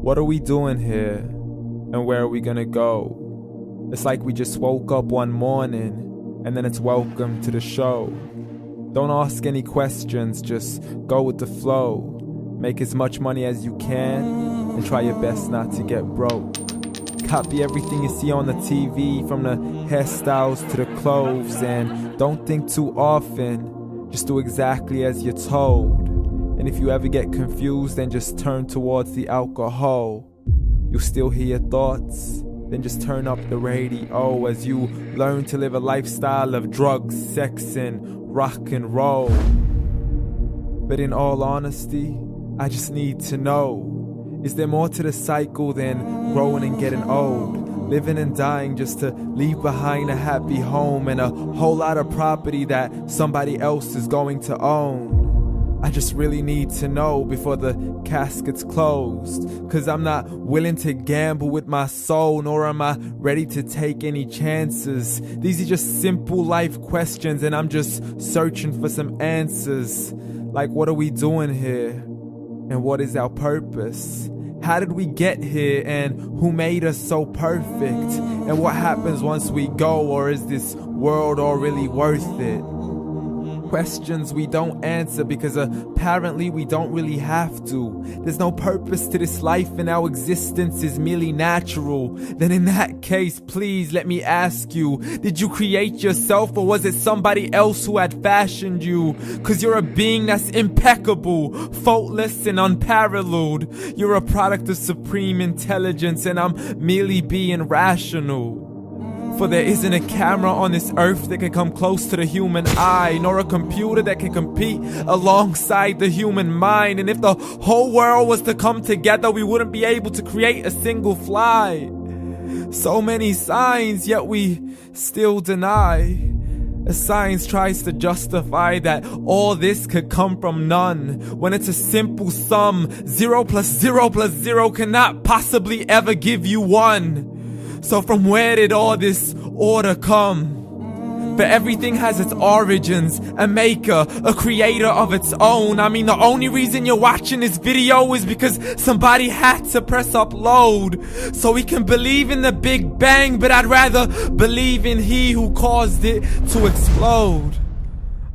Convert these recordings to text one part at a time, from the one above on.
What are we doing here? And where are we gonna go? It's like we just woke up one morning, and then it's welcome to the show. Don't ask any questions, just go with the flow. Make as much money as you can, and try your best not to get broke. Copy everything you see on the TV, from the hairstyles to the clothes, and don't think too often, just do exactly as you're told. And if you ever get confused, then just turn towards the alcohol. You'll still hear your thoughts, then just turn up the radio as you learn to live a lifestyle of drugs, sex, and rock and roll. But in all honesty, I just need to know, is there more to the cycle than growing and getting old? Living and dying just to leave behind a happy home and a whole lot of property that somebody else is going to own. I just really need to know before the casket's closed, 'cause I'm not willing to gamble with my soul, nor am I ready to take any chances. These are just simple life questions, and I'm just searching for some answers. Like, what are we doing here? And what is our purpose? How did we get here, and who made us so perfect? And what happens once we go, or is this world all really worth it? Questions we don't answer because apparently we don't really have to. There's no purpose to this life and our existence is merely natural. Then in that case, please let me ask you, did you create yourself, or was it somebody else who had fashioned you? 'Cause you're a being that's impeccable, faultless and unparalleled. You're a product of supreme intelligence, and I'm merely being rational. For there isn't a camera on this earth that can come close to the human eye, nor a computer that can compete alongside the human mind. And if the whole world was to come together, we wouldn't be able to create a single fly. So many signs, yet we still deny. As science tries to justify that all this could come from none, when it's a simple sum. 0 plus 0 plus 0 cannot possibly ever give you 1. So from where did all this order come? For everything has its origins, a maker, a creator of its own. I mean, the only reason you're watching this video is because somebody had to press upload. So we can believe in the Big Bang, but I'd rather believe in He who caused it to explode.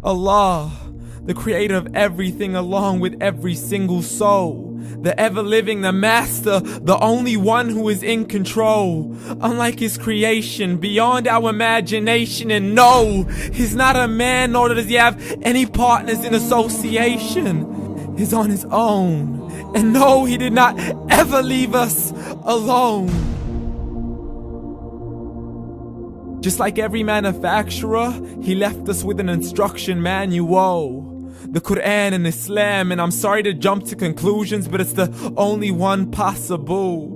Allah, the creator of everything along with every single soul. The ever-living, the master, the only one who is in control. Unlike his creation, beyond our imagination. And no, he's not a man, nor does he have any partners in association. He's on his own. And no, he did not ever leave us alone. Just like every manufacturer, he left us with an instruction manual. The Quran and Islam, and I'm sorry to jump to conclusions, but it's the only one possible.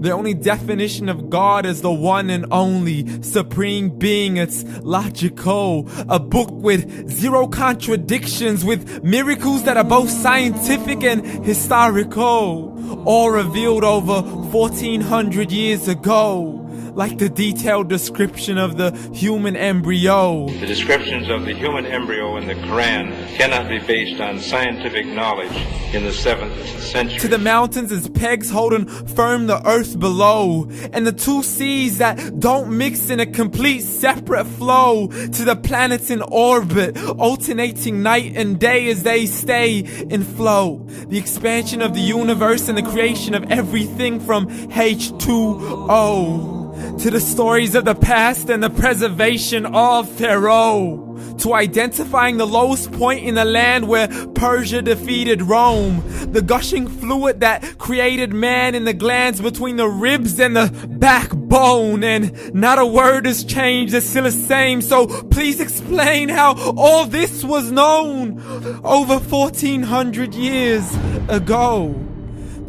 The only definition of God is the one and only supreme being. It's logical, a book with 0 contradictions, with miracles that are both scientific and historical, all revealed over 1400 years ago. Like the detailed description of the human embryo. The descriptions of the human embryo in the Quran cannot be based on scientific knowledge in the 7th century. To the mountains as pegs holding firm the earth below, and the 2 seas that don't mix in a complete separate flow. To the planets in orbit, alternating night and day as they stay in flow. The expansion of the universe and the creation of everything from H2O. To the stories of the past and the preservation of Pharaoh. To identifying the lowest point in the land where Persia defeated Rome. The gushing fluid that created man in the glands between the ribs and the backbone. And not a word has changed, it's still the same. So please explain how all this was known over 1400 years ago.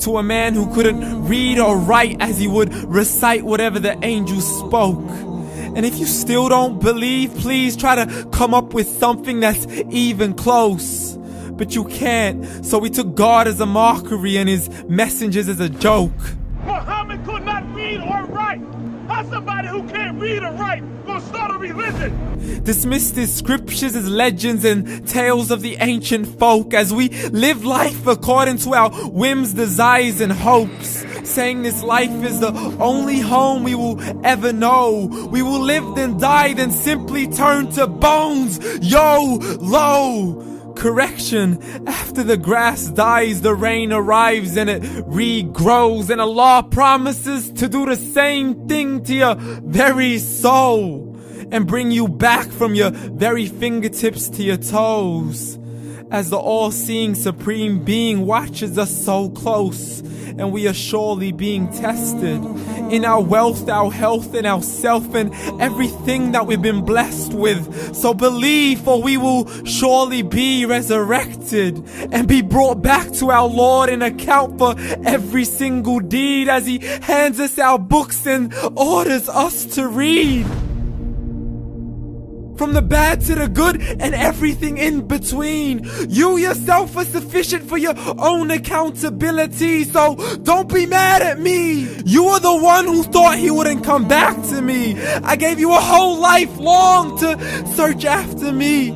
To a man who couldn't read or write as he would recite whatever the angels spoke. And if you still don't believe, please try to come up with something that's even close. But you can't, so we took God as a mockery and his messengers as a joke. Muhammad could not read or write. How's somebody who can't read or write gonna start a religion? Dismissed his scriptures as legends and tales of the ancient folk as we live life according to our whims, desires, and hopes. saying this life is the only home we will ever know. We will live then die, then simply turn to bones. YOLO! Correction, after the grass dies, the rain arrives and it regrows, and Allah promises to do the same thing to your very soul and bring you back from your very fingertips to your toes, as the all-seeing supreme being watches us so close, and we are surely being tested in our wealth, our health, and our self, and everything that we've been blessed with. So believe, for we will surely be resurrected and be brought back to our Lord and account for every single deed, as He hands us our books and orders us to read. From the bad to the good and everything in between. You yourself are sufficient for your own accountability, so don't be mad at me. You are the one who thought He wouldn't come back to me. I gave you a whole life long to search after me,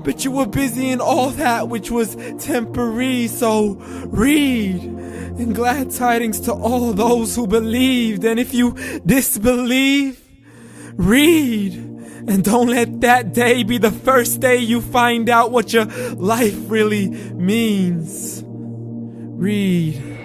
but you were busy in all that which was temporary. So read, and glad tidings to all those who believed. And if you disbelieve, read. And don't let that day be the first day you find out what your life really means. Read.